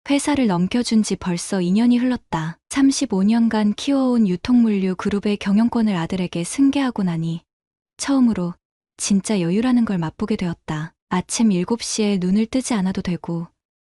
회사를 넘겨준 지 벌써 2년이 흘렀다. 35년간 키워온 유통물류 그룹의 경영권을 아들에게 승계하고 나니 처음으로 진짜 여유라는 걸 맛보게 되었다. 아침 7시에 눈을 뜨지 않아도 되고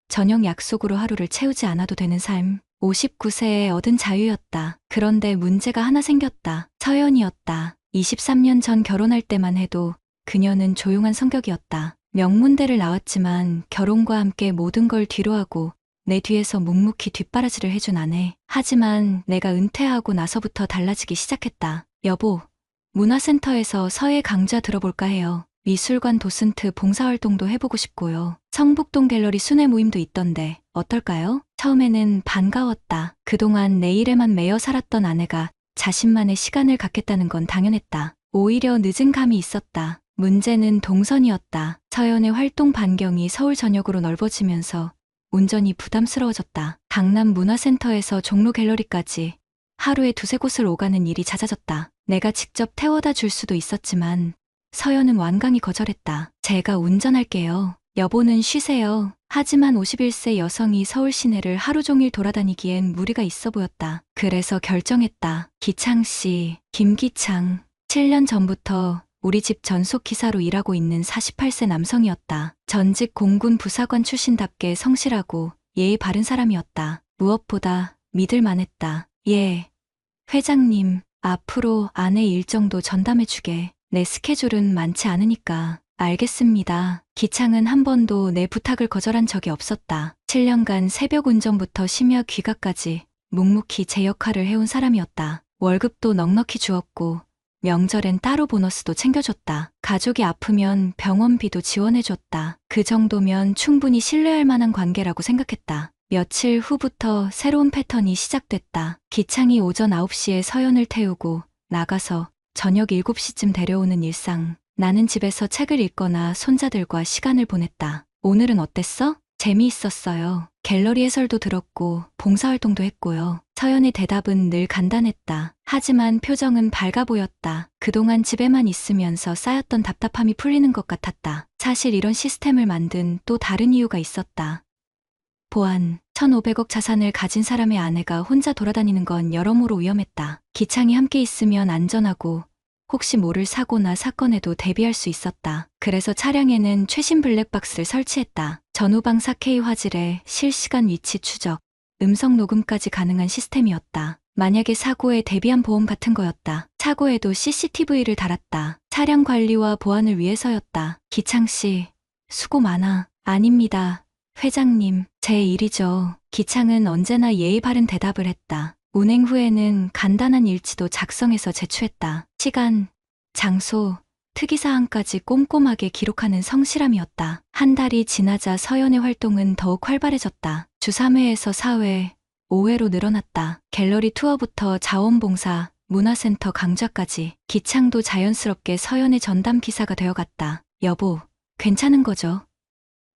저녁 약속으로 하루를 채우지 않아도 되는 삶. 59세에 얻은 자유였다. 그런데 문제가 하나 생겼다. 서연이었다. 23년 전 결혼할 때만 해도 그녀는 조용한 성격이었다. 명문대를 나왔지만 결혼과 함께 모든 걸 뒤로하고 내 뒤에서 묵묵히 뒷바라지를 해준 아내. 하지만 내가 은퇴하고 나서부터 달라지기 시작했다. 여보, 문화센터에서 서예 강좌 들어볼까 해요. 미술관 도슨트 봉사활동도 해보고 싶고요. 성북동 갤러리 순회 모임도 있던데 어떨까요? 처음에는 반가웠다. 그동안 내 일에만 매여 살았던 아내가 자신만의 시간을 갖겠다는 건 당연했다. 오히려 늦은 감이 있었다. 문제는 동선이었다. 서연의 활동 반경이 서울 전역으로 넓어지면서 운전이 부담스러워졌다. 강남 문화센터에서 종로 갤러리까지 하루에 두세 곳을 오가는 일이 잦아졌다. 내가 직접 태워다 줄 수도 있었지만 서연은 완강히 거절했다. 제가 운전할게요. 여보는 쉬세요. 하지만 51세 여성이 서울 시내를 하루 종일 돌아다니기엔 무리가 있어 보였다. 그래서 결정했다. 기창 씨, 김기창. 7년 전부터 우리 집 전속 기사로 일하고 있는 48세 남성이었다. 전직 공군 부사관 출신답게 성실하고 예의 바른 사람이었다. 무엇보다 믿을만했다. 예, 회장님, 앞으로 아내 일정도 전담해주게. 내 스케줄은 많지 않으니까. 알겠습니다. 기창은 한 번도 내 부탁을 거절한 적이 없었다. 7년간 새벽 운전부터 심야 귀가까지 묵묵히 제 역할을 해온 사람이었다. 월급도 넉넉히 주었고 명절엔 따로 보너스도 챙겨줬다. 가족이 아프면 병원비도 지원해줬다. 그 정도면 충분히 신뢰할 만한 관계라고 생각했다. 며칠 후부터 새로운 패턴이 시작됐다. 기창이 오전 9시에 서연을 태우고 나가서 저녁 7시쯤 데려오는 일상. 나는 집에서 책을 읽거나 손자들과 시간을 보냈다. 오늘은 어땠어? 재미있었어요. 갤러리 해설도 들었고 봉사활동도 했고요. 서연의 대답은 늘 간단했다. 하지만 표정은 밝아 보였다. 그동안 집에만 있으면서 쌓였던 답답함이 풀리는 것 같았다. 사실 이런 시스템을 만든 또 다른 이유가 있었다. 보안. 1,500억 자산을 가진 사람의 아내가 혼자 돌아다니는 건 여러모로 위험했다. 기창이 함께 있으면 안전하고 혹시 모를 사고나 사건에도 대비할 수 있었다. 그래서 차량에는 최신 블랙박스를 설치했다. 전후방 4K 화질에 실시간 위치 추적, 음성 녹음까지 가능한 시스템이었다. 만약에 사고에 대비한 보험 같은 거였다. 차고에도 CCTV를 달았다. 차량 관리와 보안을 위해서였다. 기창 씨, 수고 많아. 아닙니다. 회장님, 제 일이죠. 기창은 언제나 예의 바른 대답을 했다. 운행 후에는 간단한 일지도 작성해서 제출했다. 시간, 장소, 특이사항까지 꼼꼼하게 기록하는 성실함이었다. 한 달이 지나자 서연의 활동은 더욱 활발해졌다. 주 3회에서 4회, 5회로 늘어났다. 갤러리 투어부터 자원봉사, 문화센터 강좌까지. 기창도 자연스럽게 서연의 전담 기사가 되어갔다. 여보, 괜찮은 거죠?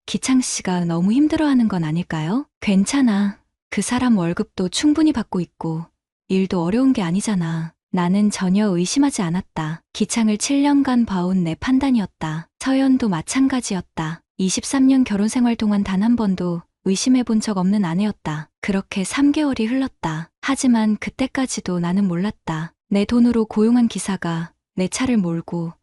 기창 씨가 너무 힘들어하는 건 아닐까요? 괜찮아. 그 사람 월급도 충분히 받고 있고 일도 어려운 게 아니잖아. 나는 전혀 의심하지 않았다. 기창을 7년간 봐온 내 판단이었다. 서연도 마찬가지였다. 23년 결혼 생활 동안 단 한 번도 의심해 본 적 없는 아내였다. 그렇게 3개월이 흘렀다. 하지만 그때까지도 나는 몰랐다. 내 돈으로 고용한 기사가 내 차를 몰고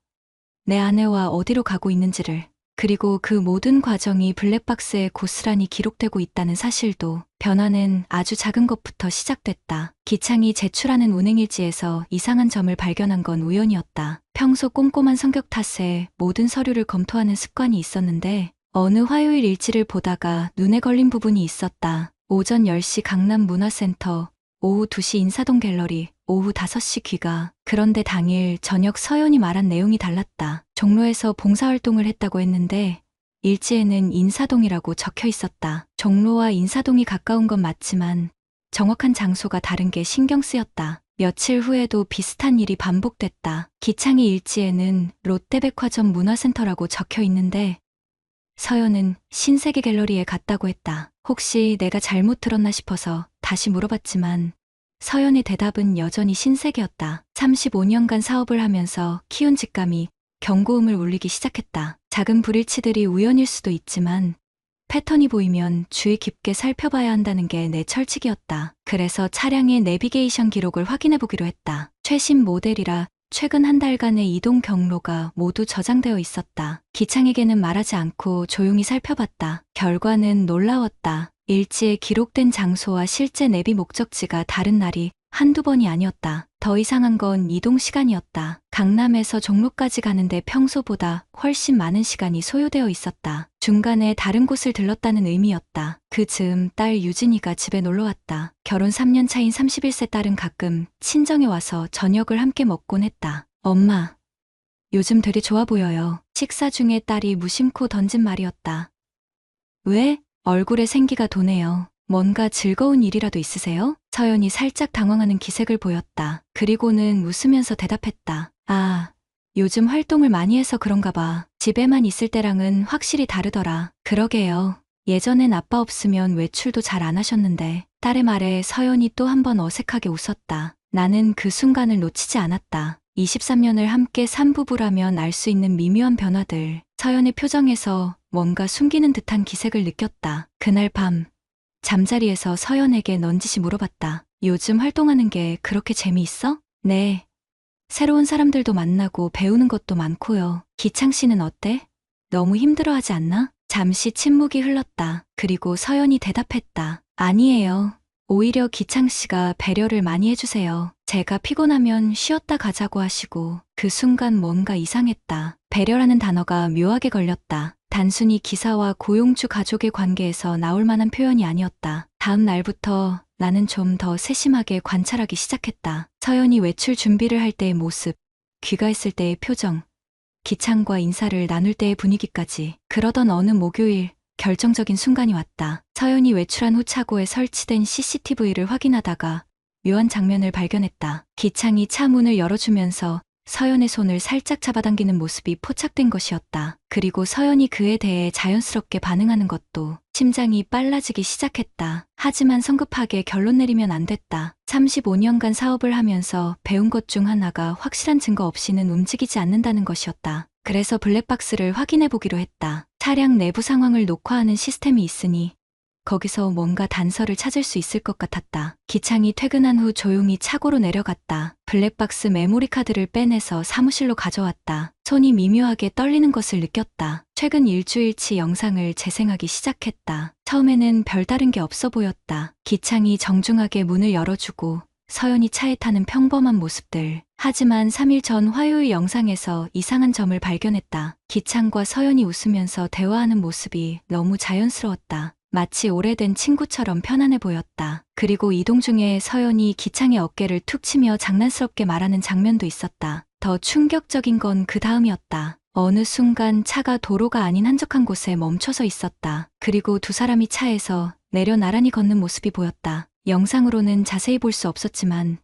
내 아내와 어디로 가고 있는지를. 그리고 그 모든 과정이 블랙박스에 고스란히 기록되고 있다는 사실도. 변화는 아주 작은 것부터 시작됐다. 기창이 제출하는 운행일지에서 이상한 점을 발견한 건 우연이었다. 평소 꼼꼼한 성격 탓에 모든 서류를 검토하는 습관이 있었는데 어느 화요일 일지를 보다가 눈에 걸린 부분이 있었다. 오전 10시 강남 문화센터, 오후 2시 인사동 갤러리, 오후 5시 귀가. 그런데 당일 저녁 서연이 말한 내용이 달랐다. 종로에서 봉사활동을 했다고 했는데 일지에는 인사동이라고 적혀 있었다. 종로와 인사동이 가까운 건 맞지만 정확한 장소가 다른 게 신경 쓰였다. 며칠 후에도 비슷한 일이 반복됐다. 기창의 일지에는 롯데백화점 문화센터라고 적혀 있는데 서연은 신세계 갤러리에 갔다고 했다. 혹시 내가 잘못 들었나 싶어서 다시 물어봤지만 서연의 대답은 여전히 신세계였다. 35년간 사업을 하면서 키운 직감이 경고음을 울리기 시작했다. 작은 불일치들이 우연일 수도 있지만 패턴이 보이면 주의 깊게 살펴봐야 한다는 게 내 철칙이었다. 그래서 차량의 내비게이션 기록을 확인해 보기로 했다. 최신 모델이라 최근 한 달간의 이동 경로가 모두 저장되어 있었다. 기창에게는 말하지 않고 조용히 살펴봤다. 결과는 놀라웠다. 일지에 기록된 장소와 실제 내비 목적지가 다른 날이 한두 번이 아니었다. 더 이상한 건 이동 시간이었다. 강남에서 종로까지 가는데 평소보다 훨씬 많은 시간이 소요되어 있었다. 중간에 다른 곳을 들렀다는 의미였다. 그 즈음 딸 유진이가 집에 놀러왔다. 결혼 3년 차인 31세 딸은 가끔 친정에 와서 저녁을 함께 먹곤 했다. 엄마, 요즘 되게 좋아 보여요. 식사 중에 딸이 무심코 던진 말이었다. 왜? 얼굴에 생기가 도네요. 뭔가 즐거운 일이라도 있으세요? 서연이 살짝 당황하는 기색을 보였다. 그리고는 웃으면서 대답했다. 아, 요즘 활동을 많이 해서 그런가 봐. 집에만 있을 때랑은 확실히 다르더라. 그러게요. 예전엔 아빠 없으면 외출도 잘 안 하셨는데. 딸의 말에 서연이 또 한 번 어색하게 웃었다. 나는 그 순간을 놓치지 않았다. 23년을 함께 산 부부라면 알 수 있는 미묘한 변화들. 서연의 표정에서 뭔가 숨기는 듯한 기색을 느꼈다. 그날 밤 잠자리에서 서연에게 넌지시 물어봤다. 요즘 활동하는 게 그렇게 재미있어? 네. 새로운 사람들도 만나고 배우는 것도 많고요. 기창 씨는 어때? 너무 힘들어하지 않나? 잠시 침묵이 흘렀다. 그리고 서연이 대답했다. 아니에요. 오히려 기창 씨가 배려를 많이 해주세요. 제가 피곤하면 쉬었다 가자고 하시고. 그 순간 뭔가 이상했다. 배려라는 단어가 묘하게 걸렸다. 단순히 기사와 고용주 가족의 관계에서 나올 만한 표현이 아니었다. 다음 날부터 나는 좀 더 세심하게 관찰하기 시작했다. 서연이 외출 준비를 할 때의 모습, 귀가했을 때의 표정, 기창과 인사를 나눌 때의 분위기까지. 그러던 어느 목요일 결정적인 순간이 왔다. 서연이 외출한 후 차고에 설치된 CCTV를 확인하다가 묘한 장면을 발견했다. 기창이 차 문을 열어주면서 서연의 손을 살짝 잡아당기는 모습이 포착된 것이었다. 그리고 서연이 그에 대해 자연스럽게 반응하는 것도. 심장이 빨라지기 시작했다. 하지만 성급하게 결론 내리면 안 됐다. 35년간 사업을 하면서 배운 것 중 하나가 확실한 증거 없이는 움직이지 않는다는 것이었다. 그래서 블랙박스를 확인해 보기로 했다. 차량 내부 상황을 녹화하는 시스템이 있으니 거기서 뭔가 단서를 찾을 수 있을 것 같았다. 기창이 퇴근한 후 조용히 차고로 내려갔다. 블랙박스 메모리 카드를 빼내서 사무실로 가져왔다. 손이 미묘하게 떨리는 것을 느꼈다. 최근 일주일치 영상을 재생하기 시작했다. 처음에는 별다른 게 없어 보였다. 기창이 정중하게 문을 열어주고 서연이 차에 타는 평범한 모습들. 하지만 3일 전 화요일 영상에서 이상한 점을 발견했다. 기창과 서연이 웃으면서 대화하는 모습이 너무 자연스러웠다. 마치 오래된 친구처럼 편안해 보였다. 그리고 이동 중에 서연이 기창의 어깨를 툭 치며 장난스럽게 말하는 장면도 있었다. 더 충격적인 건 그 다음이었다. 어느 순간 차가 도로가 아닌 한적한 곳에 멈춰서 있었다. 그리고 두 사람이 차에서 내려 나란히 걷는 모습이 보였다. 영상으로는 자세히 볼 수 없었지만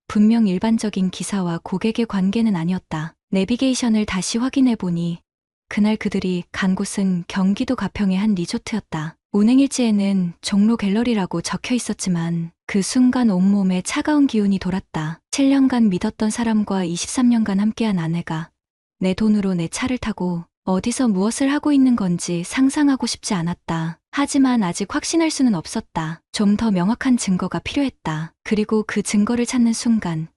분명 일반적인 기사와 고객의 관계는 아니었다. 내비게이션을 다시 확인해 보니 그날 그들이 간 곳은 경기도 가평의 한 리조트였다. 운행일지에는 종로 갤러리라고 적혀 있었지만 그 순간 온몸에 차가운 기운이 돌았다. 7년간 믿었던 사람과 23년간 함께한 아내가 내 돈으로 내 차를 타고 어디서 무엇을 하고 있는 건지 상상하고 싶지 않았다. 하지만 아직 확신할 수는 없었다. 좀 더 명확한 증거가 필요했다. 그리고 그 증거를 찾는 순간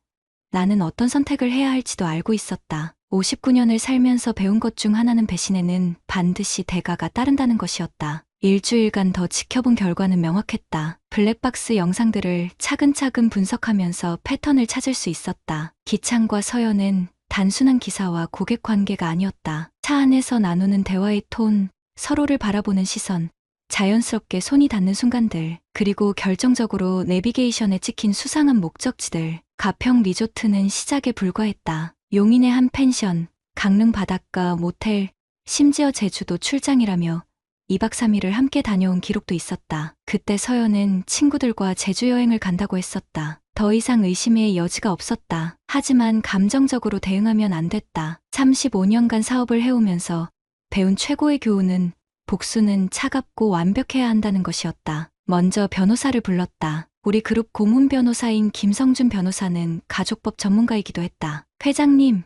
나는 어떤 선택을 해야 할지도 알고 있었다. 59년을 살면서 배운 것 중 하나는 배신에는 반드시 대가가 따른다는 것이었다. 일주일간 더 지켜본 결과는 명확했다. 블랙박스 영상들을 차근차근 분석하면서 패턴을 찾을 수 있었다. 기창과 서연은 단순한 기사와 고객 관계가 아니었다. 차 안에서 나누는 대화의 톤, 서로를 바라보는 시선, 자연스럽게 손이 닿는 순간들, 그리고 결정적으로 내비게이션에 찍힌 수상한 목적지들. 가평 리조트는 시작에 불과했다. 용인의 한 펜션, 강릉 바닷가 모텔, 심지어 제주도 출장이라며 2박 3일을 함께 다녀온 기록도 있었다. 그때 서연은 친구들과 제주 여행을 간다고 했었다. 더 이상 의심의 여지가 없었다. 하지만 감정적으로 대응하면 안 됐다. 35년간 사업을 해오면서 배운 최고의 교훈은 복수는 차갑고 완벽해야 한다는 것이었다. 먼저 변호사를 불렀다. 우리 그룹 고문 변호사인 김성준 변호사는 가족법 전문가이기도 했다. 회장님,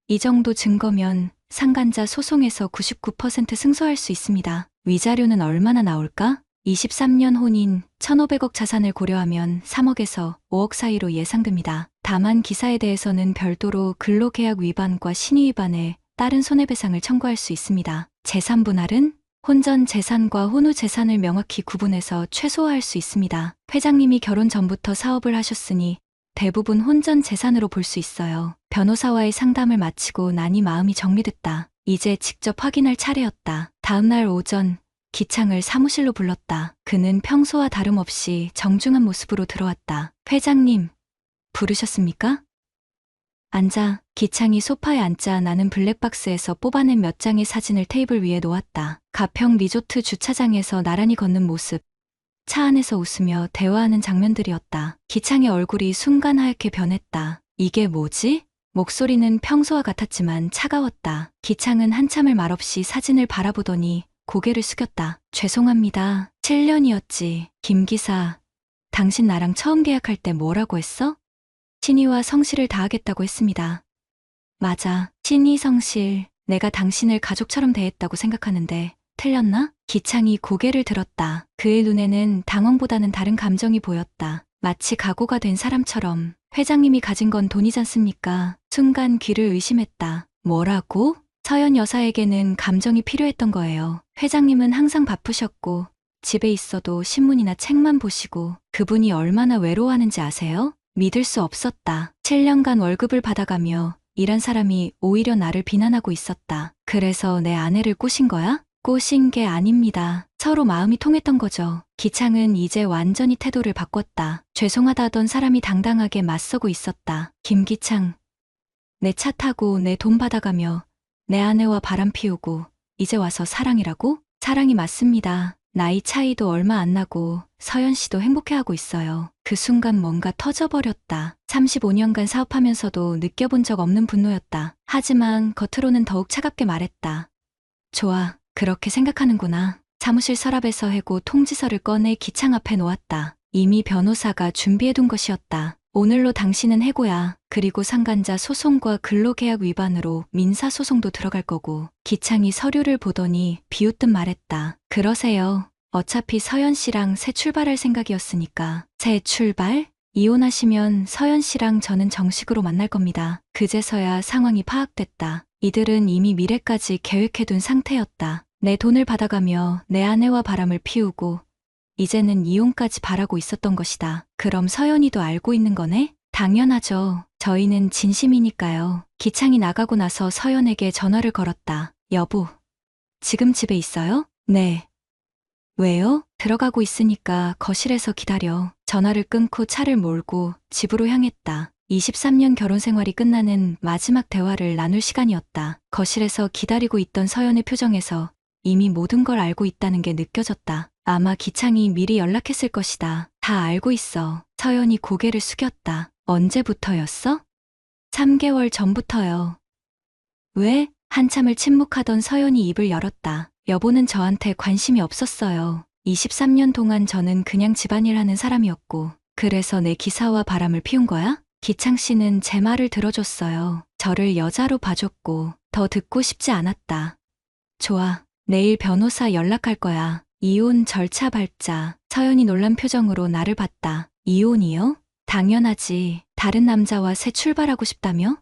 이 정도 증거면 상간자 소송에서 99% 승소할 수 있습니다. 위자료는 얼마나 나올까? 23년 혼인 1,500억 자산을 고려하면 3억에서 5억 사이로 예상됩니다. 다만 기사에 대해서는 별도로 근로계약 위반과 신의 위반에 따른 손해배상을 청구할 수 있습니다. 재산 분할은 혼전 재산과 혼후 재산을 명확히 구분해서 최소화할 수 있습니다. 회장님이 결혼 전부터 사업을 하셨으니 대부분 혼전 재산으로 볼 수 있어요. 변호사와의 상담을 마치고 나니 마음이 정리됐다. 이제 직접 확인할 차례였다. 다음날 오전 기창을 사무실로 불렀다. 그는 평소와 다름없이 정중한 모습으로 들어왔다. 회장님, 부르셨습니까? 앉아. 기창이 소파에 앉자 나는 블랙박스에서 뽑아낸 몇 장의 사진을 테이블 위에 놓았다. 가평 리조트 주차장에서 나란히 걷는 모습, 차 안에서 웃으며 대화하는 장면들이었다. 기창의 얼굴이 순간 하얗게 변했다. 이게 뭐지? 목소리는 평소와 같았지만 차가웠다. 기창은 한참을 말없이 사진을 바라보더니 고개를 숙였다. 죄송합니다. 7년이었지. 김 기사, 당신 나랑 처음 계약할 때 뭐라고 했어? 신의와 성실을 다하겠다고 했습니다. 맞아. 신의 성실. 내가 당신을 가족처럼 대했다고 생각하는데 틀렸나? 기창이 고개를 들었다. 그의 눈에는 당황보다는 다른 감정이 보였다. 마치 각오가 된 사람처럼. 회장님이 가진 건 돈이지 않습니까? 순간 귀를 의심했다. 뭐라고? 서연 여사에게는 감정이 필요했던 거예요. 회장님은 항상 바쁘셨고 집에 있어도 신문이나 책만 보시고 그분이 얼마나 외로워하는지 아세요? 믿을 수 없었다. 7년간 월급을 받아가며 일한 사람이 오히려 나를 비난하고 있었다. 그래서 내 아내를 꼬신 거야? 꼬신 게 아닙니다. 서로 마음이 통했던 거죠. 기창은 이제 완전히 태도를 바꿨다. 죄송하다 하던 사람이 당당하게 맞서고 있었다. 김기창, 내 차 타고 내 돈 받아가며 내 아내와 바람 피우고 이제 와서 사랑이라고? 사랑이 맞습니다. 나이 차이도 얼마 안 나고 서연 씨도 행복해하고 있어요. 그 순간 뭔가 터져버렸다. 35년간 사업하면서도 느껴본 적 없는 분노였다. 하지만 겉으로는 더욱 차갑게 말했다. 좋아, 그렇게 생각하는구나. 사무실 서랍에서 해고 통지서를 꺼내 기창 앞에 놓았다. 이미 변호사가 준비해둔 것이었다. 오늘로 당신은 해고야. 그리고 상간자 소송과 근로계약 위반으로 민사소송도 들어갈 거고. 기창이 서류를 보더니 비웃듯 말했다. 그러세요. 어차피 서연 씨랑 새 출발할 생각이었으니까. 새 출발? 이혼하시면 서연 씨랑 저는 정식으로 만날 겁니다. 그제서야 상황이 파악됐다. 이들은 이미 미래까지 계획해둔 상태였다. 내 돈을 받아가며 내 아내와 바람을 피우고 이제는 이혼까지 바라고 있었던 것이다. 그럼 서연이도 알고 있는 거네? 당연하죠. 저희는 진심이니까요. 기창이 나가고 나서 서연에게 전화를 걸었다. 여보, 지금 집에 있어요? 네. 왜요? 들어가고 있으니까 거실에서 기다려. 전화를 끊고 차를 몰고 집으로 향했다. 23년 결혼 생활이 끝나는 마지막 대화를 나눌 시간이었다. 거실에서 기다리고 있던 서연의 표정에서 이미 모든 걸 알고 있다는 게 느껴졌다. 아마 기창이 미리 연락했을 것이다. 다 알고 있어. 서연이 고개를 숙였다. 언제부터였어? 3개월 전부터요. 왜? 한참을 침묵하던 서연이 입을 열었다. 여보는 저한테 관심이 없었어요. 23년 동안 저는 그냥 집안일 하는 사람이었고, 그래서 내 기사와 바람을 피운 거야? 기창 씨는 제 말을 들어줬어요. 저를 여자로 봐줬고, 더 듣고 싶지 않았다. 좋아. 내일 변호사 연락할 거야. 이혼 절차 밟자. 서연이 놀란 표정으로 나를 봤다. 이혼이요? 당연하지. 다른 남자와 새 출발하고 싶다며?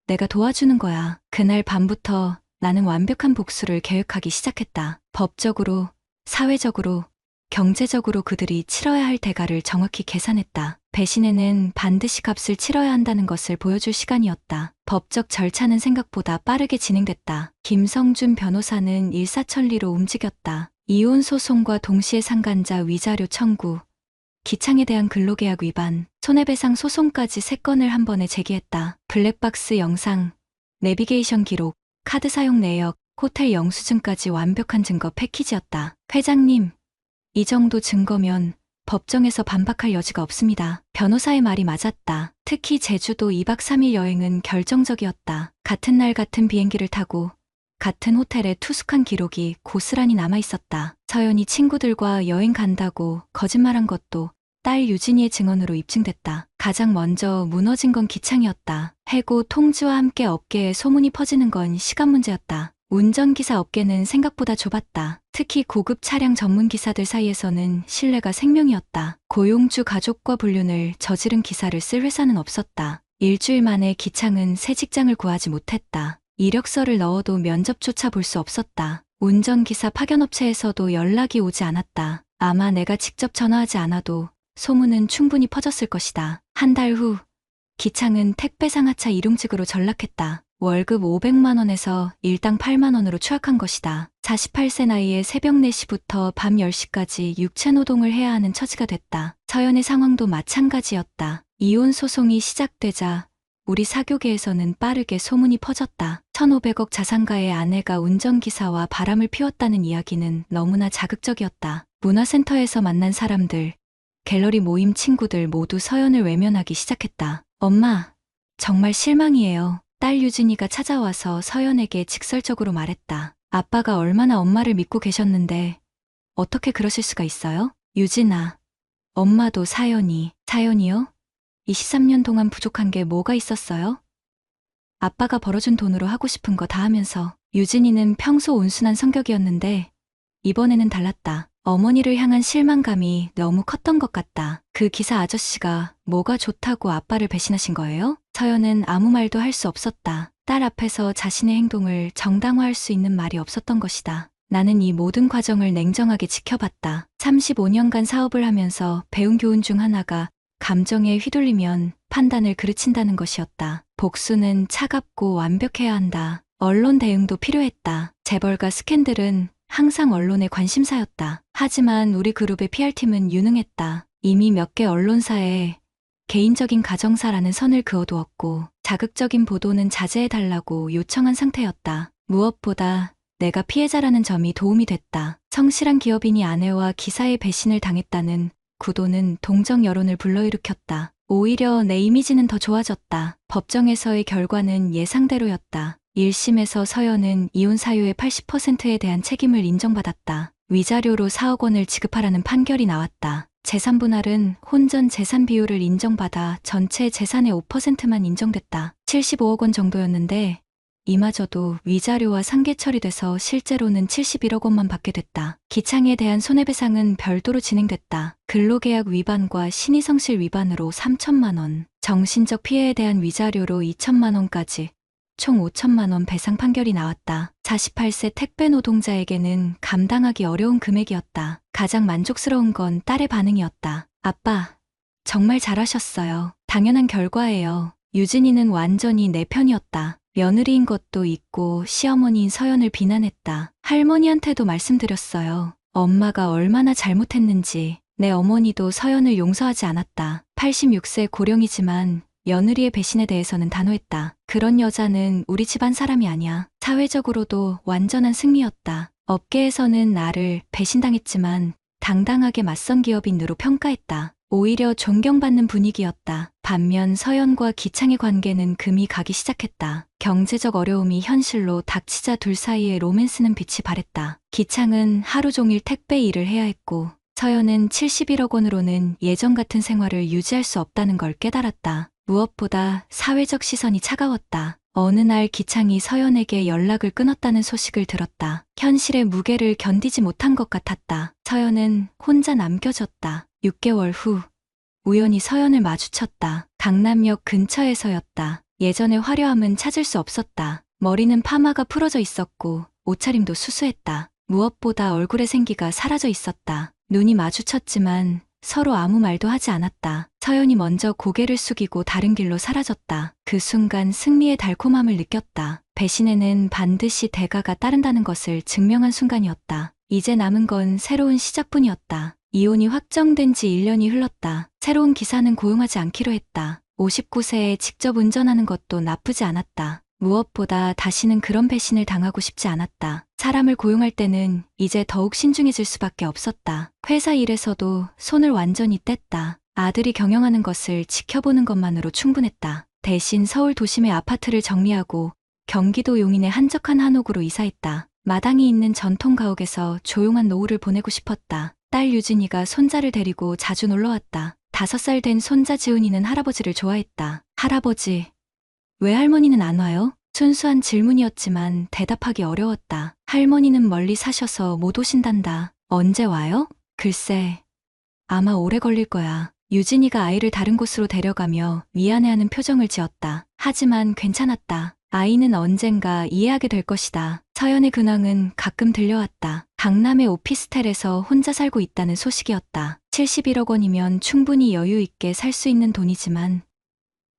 내가 도와주는 거야. 그날 밤부터 나는 완벽한 복수를 계획하기 시작했다. 법적으로, 사회적으로, 경제적으로 그들이 치러야 할 대가를 정확히 계산했다. 배신에는 반드시 값을 치러야 한다는 것을 보여줄 시간이었다. 법적 절차는 생각보다 빠르게 진행됐다. 김성준 변호사는 일사천리로 움직였다. 이혼 소송과 동시에 상간자 위자료 청구, 기창에 대한 근로계약 위반, 손해배상 소송까지 3건을 한 번에 제기했다. 블랙박스 영상, 내비게이션 기록, 카드 사용 내역, 호텔 영수증까지 완벽한 증거 패키지였다. 회장님, 이 정도 증거면 법정에서 반박할 여지가 없습니다. 변호사의 말이 맞았다. 특히 제주도 2박 3일 여행은 결정적이었다. 같은 날 같은 비행기를 타고 같은 호텔에 투숙한 기록이 고스란히 남아있었다. 서연이 친구들과 여행 간다고 거짓말한 것도 딸 유진이의 증언으로 입증됐다. 가장 먼저 무너진 건 기창이었다. 해고 통지와 함께 업계에 소문이 퍼지는 건 시간 문제였다. 운전기사 업계는 생각보다 좁았다. 특히 고급 차량 전문 기사들 사이에서는 신뢰가 생명이었다. 고용주 가족과 불륜을 저지른 기사를 쓸 회사는 없었다. 일주일 만에 기창은 새 직장을 구하지 못했다. 이력서를 넣어도 면접조차 볼 수 없었다. 운전기사 파견업체에서도 연락이 오지 않았다. 아마 내가 직접 전화하지 않아도 소문은 충분히 퍼졌을 것이다. 한 달 후, 기창은 택배 상하차 일용직으로 전락했다. 월급 500만 원에서 일당 8만 원으로 추락한 것이다. 48세 나이에 새벽 4시부터 밤 10시까지 육체노동을 해야 하는 처지가 됐다. 서연의 상황도 마찬가지였다. 이혼 소송이 시작되자 우리 사교계에서는 빠르게 소문이 퍼졌다. 1,500억 자산가의 아내가 운전기사와 바람을 피웠다는 이야기는 너무나 자극적이었다. 문화센터에서 만난 사람들, 갤러리 모임 친구들 모두 서연을 외면하기 시작했다. 엄마, 정말 실망이에요. 딸 유진이가 찾아와서 서연에게 직설적으로 말했다. 아빠가 얼마나 엄마를 믿고 계셨는데 어떻게 그러실 수가 있어요? 유진아, 엄마도 사연이요? 23년 동안 부족한 게 뭐가 있었어요? 아빠가 벌어준 돈으로 하고 싶은 거 다 하면서. 유진이는 평소 온순한 성격이었는데 이번에는 달랐다. 어머니를 향한 실망감이 너무 컸던 것 같다. 그 기사 아저씨가 뭐가 좋다고 아빠를 배신하신 거예요? 서연은 아무 말도 할 수 없었다. 딸 앞에서 자신의 행동을 정당화할 수 있는 말이 없었던 것이다. 나는 이 모든 과정을 냉정하게 지켜봤다. 35년간 사업을 하면서 배운 교훈 중 하나가 감정에 휘둘리면 판단을 그르친다는 것이었다. 복수는 차갑고 완벽해야 한다. 언론 대응도 필요했다. 재벌과 스캔들은 항상 언론의 관심사였다. 하지만 우리 그룹의 PR팀은 유능했다. 이미 몇 개 언론사에 개인적인 가정사라는 선을 그어두었고 자극적인 보도는 자제해달라고 요청한 상태였다. 무엇보다 내가 피해자라는 점이 도움이 됐다. 성실한 기업인이 아내와 기사의 배신을 당했다는 구도는 동정 여론을 불러일으켰다. 오히려 내 이미지는 더 좋아졌다. 법정에서의 결과는 예상대로였다. 1심에서 서연은 이혼 사유의 80%에 대한 책임을 인정받았다. 위자료로 4억 원을 지급하라는 판결이 나왔다. 재산 분할은 혼전 재산 비율을 인정받아 전체 재산의 5%만 인정됐다. 75억 원 정도였는데 이마저도 위자료와 상계 처리돼서 실제로는 71억 원만 받게 됐다. 기창에 대한 손해배상은 별도로 진행됐다. 근로계약 위반과 신의성실 위반으로 3천만 원, 정신적 피해에 대한 위자료로 2천만 원까지 총 5천만 원 배상 판결이 나왔다. 48세 택배 노동자에게는 감당하기 어려운 금액이었다. 가장 만족스러운 건 딸의 반응이었다. 아빠, 정말 잘하셨어요. 당연한 결과예요. 유진이는 완전히 내 편이었다. 며느리인 것도 있고 시어머니인 서연을 비난했다. 할머니한테도 말씀드렸어요. 엄마가 얼마나 잘못했는지. 내 어머니도 서연을 용서하지 않았다. 86세 고령이지만 며느리의 배신에 대해서는 단호했다. 그런 여자는 우리 집안 사람이 아니야. 사회적으로도 완전한 승리였다. 업계에서는 나를 배신당했지만 당당하게 맞선 기업인으로 평가했다. 오히려 존경받는 분위기였다. 반면 서연과 기창의 관계는 금이 가기 시작했다. 경제적 어려움이 현실로 닥치자 둘 사이에 로맨스는 빛이 발했다. 기창은 하루 종일 택배 일을 해야 했고 서연은 71억 원으로는 예전 같은 생활을 유지할 수 없다는 걸 깨달았다. 무엇보다 사회적 시선이 차가웠다. 어느 날 기창이 서연에게 연락을 끊었다는 소식을 들었다. 현실의 무게를 견디지 못한 것 같았다. 서연은 혼자 남겨졌다. 6개월 후 우연히 서연을 마주쳤다. 강남역 근처에서였다. 예전의 화려함은 찾을 수 없었다. 머리는 파마가 풀어져 있었고 옷차림도 수수했다. 무엇보다 얼굴의 생기가 사라져 있었다. 눈이 마주쳤지만 서로 아무 말도 하지 않았다. 서연이 먼저 고개를 숙이고 다른 길로 사라졌다. 그 순간 승리의 달콤함을 느꼈다. 배신에는 반드시 대가가 따른다는 것을 증명한 순간이었다. 이제 남은 건 새로운 시작뿐이었다. 이혼이 확정된 지 1년이 흘렀다. 새로운 기사는 고용하지 않기로 했다. 59세에 직접 운전하는 것도 나쁘지 않았다. 무엇보다 다시는 그런 배신을 당하고 싶지 않았다. 사람을 고용할 때는 이제 더욱 신중해질 수밖에 없었다. 회사 일에서도 손을 완전히 뗐다. 아들이 경영하는 것을 지켜보는 것만으로 충분했다. 대신 서울 도심의 아파트를 정리하고 경기도 용인의 한적한 한옥으로 이사했다. 마당이 있는 전통 가옥에서 조용한 노후를 보내고 싶었다. 딸 유진이가 손자를 데리고 자주 놀러왔다. 5살 된 손자 지훈이는 할아버지를 좋아했다. 할아버지, 왜 할머니는 안 와요? 순수한 질문이었지만 대답하기 어려웠다. 할머니는 멀리 사셔서 못 오신단다. 언제 와요? 글쎄, 아마 오래 걸릴 거야. 유진이가 아이를 다른 곳으로 데려가며 미안해하는 표정을 지었다. 하지만 괜찮았다. 아이는 언젠가 이해하게 될 것이다. 서연의 근황은 가끔 들려왔다. 강남의 오피스텔에서 혼자 살고 있다는 소식이었다. 71억 원이면 충분히 여유 있게 살 수 있는 돈이지만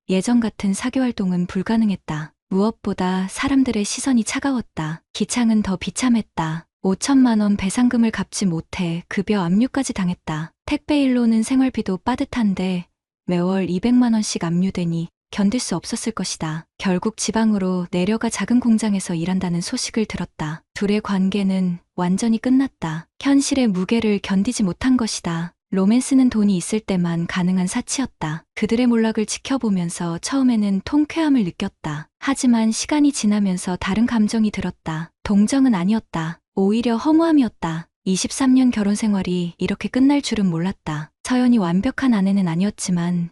예전 같은 사교 활동은 불가능했다. 무엇보다 사람들의 시선이 차가웠다. 기창은 더 비참했다. 5천만 원 배상금을 갚지 못해 급여 압류까지 당했다. 택배일로는 생활비도 빠듯한데 매월 200만 원씩 압류되니 견딜 수 없었을 것이다. 결국 지방으로 내려가 작은 공장에서 일한다는 소식을 들었다. 둘의 관계는 완전히 끝났다. 현실의 무게를 견디지 못한 것이다. 로맨스는 돈이 있을 때만 가능한 사치였다. 그들의 몰락을 지켜보면서 처음에는 통쾌함을 느꼈다. 하지만 시간이 지나면서 다른 감정이 들었다. 동정은 아니었다. 오히려 허무함이었다. 23년 결혼 생활이 이렇게 끝날 줄은 몰랐다. 서연이 완벽한 아내는 아니었지만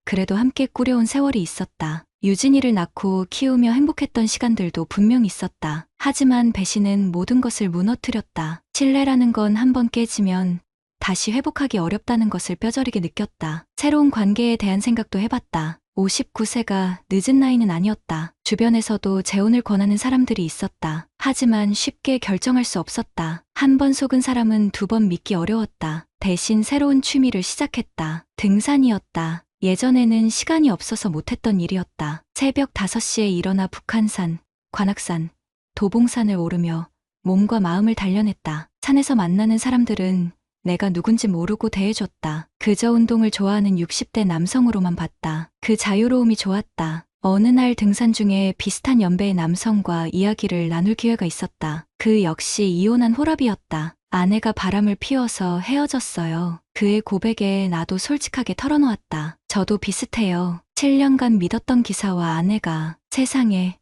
그래도 함께 꾸려온 세월이 있었다. 유진이를 낳고 키우며 행복했던 시간들도 분명 있었다. 하지만 배신은 모든 것을 무너뜨렸다. 신뢰라는 건 한번 깨지면 다시 회복하기 어렵다는 것을 뼈저리게 느꼈다. 새로운 관계에 대한 생각도 해봤다. 59세가 늦은 나이는 아니었다. 주변에서도 재혼을 권하는 사람들이 있었다. 하지만 쉽게 결정할 수 없었다. 한 번 속은 사람은 2번 믿기 어려웠다. 대신 새로운 취미를 시작했다. 등산이었다. 예전에는 시간이 없어서 못했던 일이었다. 새벽 5시에 일어나 북한산, 관악산, 도봉산을 오르며 몸과 마음을 단련했다. 산에서 만나는 사람들은 내가 누군지 모르고 대해줬다. 그저 운동을 좋아하는 60대 남성으로만 봤다. 그 자유로움이 좋았다. 어느 날 등산 중에 비슷한 연배의 남성과 이야기를 나눌 기회가 있었다. 그 역시 이혼한 호랍이었다. 아내가 바람을 피워서 헤어졌어요. 그의 고백에 나도 솔직하게 털어놓았다. 저도 비슷해요. 7년간 믿었던 기사와 아내가 세상에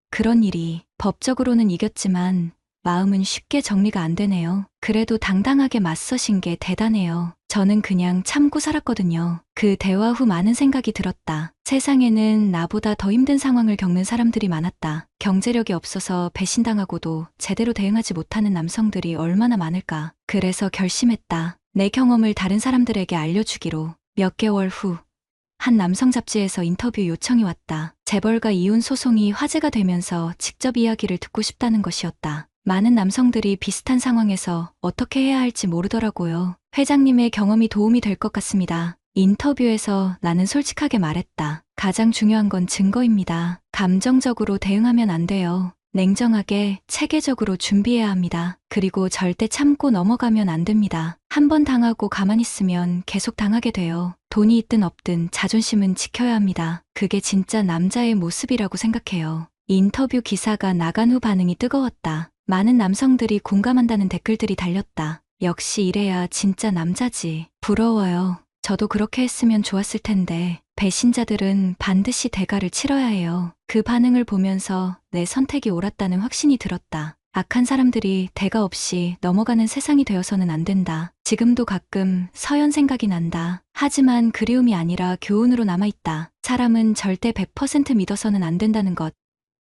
그런 일이. 법적으로는 이겼지만 마음은 쉽게 정리가 안 되네요. 그래도 당당하게 맞서신 게 대단해요. 저는 그냥 참고 살았거든요. 그 대화 후 많은 생각이 들었다. 세상에는 나보다 더 힘든 상황을 겪는 사람들이 많았다. 경제력이 없어서 배신당하고도 제대로 대응하지 못하는 남성들이 얼마나 많을까. 그래서 결심했다. 내 경험을 다른 사람들에게 알려주기로. 몇 개월 후 한 남성 잡지에서 인터뷰 요청이 왔다. 재벌가 이혼 소송이 화제가 되면서 직접 이야기를 듣고 싶다는 것이었다. 많은 남성들이 비슷한 상황에서 어떻게 해야 할지 모르더라고요. 회장님의 경험이 도움이 될 것 같습니다. 인터뷰에서 나는 솔직하게 말했다. 가장 중요한 건 증거입니다. 감정적으로 대응하면 안 돼요. 냉정하게, 체계적으로 준비해야 합니다. 그리고 절대 참고 넘어가면 안 됩니다. 한 번 당하고 가만히 있으면 계속 당하게 돼요. 돈이 있든 없든 자존심은 지켜야 합니다. 그게 진짜 남자의 모습이라고 생각해요. 인터뷰 기사가 나간 후 반응이 뜨거웠다. 많은 남성들이 공감한다는 댓글들이 달렸다. 역시 이래야 진짜 남자지. 부러워요. 저도 그렇게 했으면 좋았을 텐데. 배신자들은 반드시 대가를 치러야 해요. 그 반응을 보면서 내 선택이 옳았다는 확신이 들었다. 악한 사람들이 대가 없이 넘어가는 세상이 되어서는 안 된다. 지금도 가끔 서연 생각이 난다. 하지만 그리움이 아니라 교훈으로 남아있다. 사람은 절대 100% 믿어서는 안 된다는 것.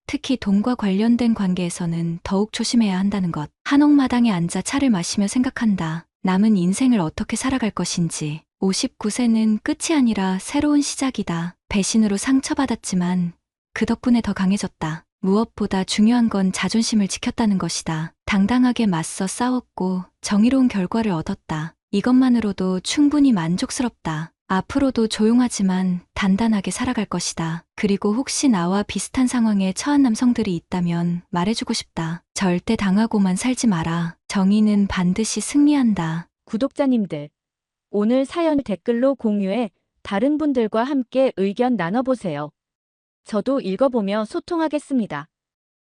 특히 돈과 관련된 관계에서는 더욱 조심해야 한다는 것. 한옥마당에 앉아 차를 마시며 생각한다. 남은 인생을 어떻게 살아갈 것인지. 59세는 끝이 아니라 새로운 시작이다. 배신으로 상처받았지만 그 덕분에 더 강해졌다. 무엇보다 중요한 건 자존심을 지켰다는 것이다. 당당하게 맞서 싸웠고 정의로운 결과를 얻었다. 이것만으로도 충분히 만족스럽다. 앞으로도 조용하지만 단단하게 살아갈 것이다. 그리고 혹시 나와 비슷한 상황에 처한 남성들이 있다면 말해주고 싶다. 절대 당하고만 살지 마라. 정의는 반드시 승리한다. 구독자님들, 오늘 사연 댓글로 공유해 다른 분들과 함께 의견 나눠보세요. 저도 읽어보며 소통하겠습니다.